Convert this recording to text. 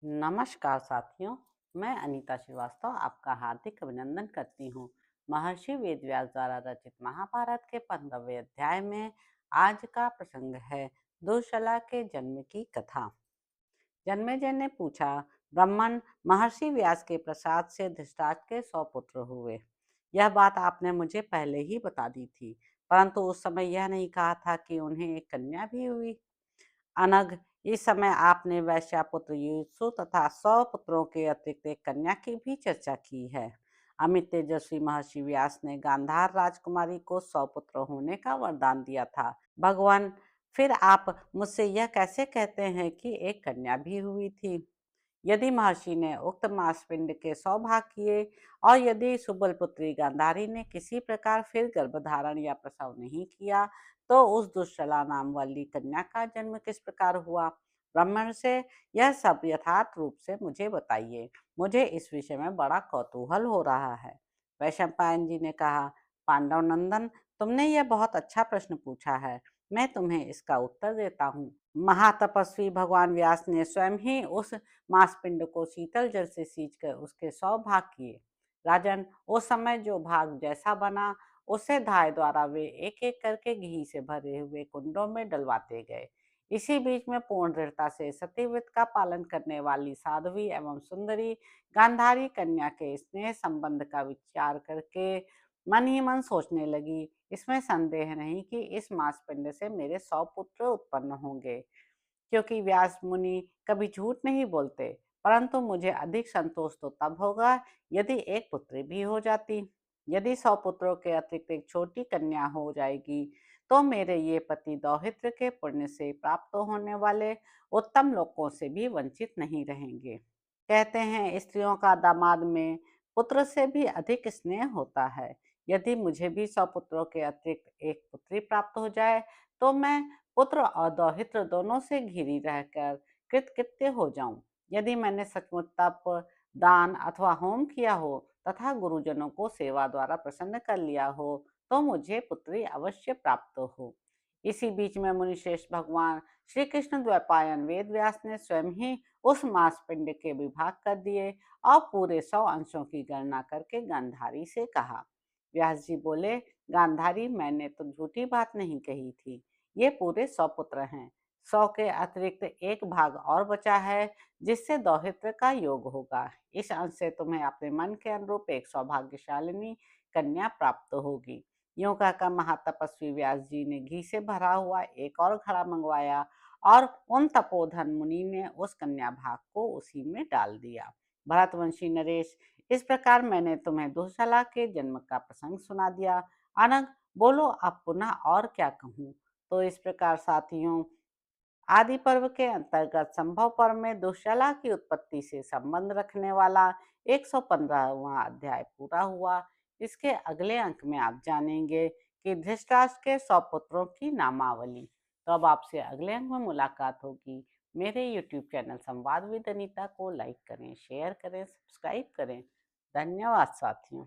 नमस्कार साथियों। मैं अनीता श्रीवास्तव आपका हार्दिक अभिनंदन करती हूँ। महर्षि वेदव्यास द्वारा रचित महाभारत के 15वें अध्याय में आज का प्रसंग है दुःशाला के जन्म की कथा। जन्मेजय ने पूछा, ब्राह्मण, महर्षि व्यास के प्रसाद से धृतराष्ट्र के 100 पुत्र हुए। यह बात आपने मुझे पहले ही बता दी थी, परंतु उस समय यह नहीं कहा था कि उन्हें एक कन्या भी हुई। अनग, इस समय आपने वैश्यापुत्र युयुत्सु तथा 100 पुत्रों के अतिरिक्त एक कन्या की भी चर्चा की है। अमित तेजस्वी महर्षि व्यास ने गांधार राजकुमारी को 100 पुत्र होने का वरदान दिया था। भगवान, फिर आप मुझसे यह कैसे कहते हैं कि एक कन्या भी हुई थी? यदि महर्षि ने उक्त मांसपिंड के 100 भाग किए और यदि सुबलपुत्री गांधारी ने किसी प्रकार फिर गर्भधारण या प्रसव नहीं किया, तो उस दुश्शला नाम वाली कन्या का जन्म किस प्रकार हुआ? ब्राह्मण से यह सब यथार्थ रूप से मुझे बताइए। मुझे इस विषय में बड़ा कौतूहल हो रहा है। वैशंपायन जी ने कहा, पांडव नंदन, तुमने यह बहुत अच्छा प्रश्न पूछा है। मैं तुम्हें इसका उत्तर देता हूँ। महातपस्वी भगवान व्यास ने स्वयं ही उस मांसपिंड को शीतल जल से सींचकर उसके 100 भाग किए। राजन, उस समय जो भाग जैसा बना, उसे धाय द्वारा वे एक एक करके घी से भरे हुए कुंडों में डलवाते गए। इसी बीच में पूर्ण दृढ़ता से सतीव्रत का पालन करने वाली साध्वी एवं सुंदरी गांधारी कन्या के स्नेह संबंध का विचार करके मन ही मन सोचने लगी, इसमें संदेह नहीं कि इस मांसपिंड से मेरे 100 पुत्र उत्पन्न होंगे। क्योंकि व्यास मुनि कभी झूठ नहीं बोलते, परंतु मुझे अधिक संतोष तो तब होगा यदि एक पुत्री भी हो जाती। यदि 100 पुत्रों के अतिरिक्त एक छोटी कन्या हो जाएगी, तो मेरे ये पति दौहित्र के पुण्य से प्राप्त होने वाले उत्तम लोकों से भी वंचित नहीं रहेंगे। कहते हैं, स्त्रियों का दामाद में पुत्र से भी अधिक स्नेह होता है। यदि मुझे भी 100 पुत्रों के अतिरिक्त एक पुत्री प्राप्त हो जाए, तो मैं पुत्र और दौहित्र दोनों से घिरी रहकर कृतकृत्य हो जाऊं। यदि मैंने सचमुच तप, दान अथवा होम किया हो तथा गुरुजनों को सेवा द्वारा प्रसन्न कर लिया हो, तो मुझे पुत्री अवश्य प्राप्त हो। इसी बीच में मुनिश्रेष्ठ भगवान श्री कृष्ण द्वैपायन वेद व्यास ने स्वयं ही उस मांसपिंड के विभाग कर दिए और पूरे 100 अंशों की गणना करके गांधारी से कहा। व्यास जी बोले, गांधारी, मैंने तो झूठी बात नहीं कही थी। ये पूरे 100 पुत्र हैं। 100 के अतिरिक्त एक भाग और बचा है, जिससे दौहित्र का योग होगा। इस अंश से तुम्हें अपने मन के अनुरूप एक सौभाग्यशालिनी कन्या प्राप्त होगी। यूं कहकर महातपस्वी व्यास जी ने घी से भरा हुआ एक और घड़ा मंगवाया और उन तपोधन मुनि ने उस कन्या भाग को उसी में डाल दिया। भरतवंशी नरेश, इस प्रकार मैंने तुम्हें दुःशाला के जन्म का प्रसंग सुना दिया। अनग, बोलो अब पुनः और क्या कहूँ? तो इस प्रकार साथियों, आदि पर्व के अंतर्गत संभव पर्व में दुःशाला की उत्पत्ति से संबंध रखने वाला 115वां अध्याय पूरा हुआ। इसके अगले अंक में आप जानेंगे कि धृतराष्ट्र के 100 पुत्रों की नामावली। तो अब आपसे अगले अंक में मुलाकात होगी। मेरे YouTube चैनल संवाद विद अनीता को लाइक करें, शेयर करें, सब्सक्राइब करें। धन्यवाद साथियों।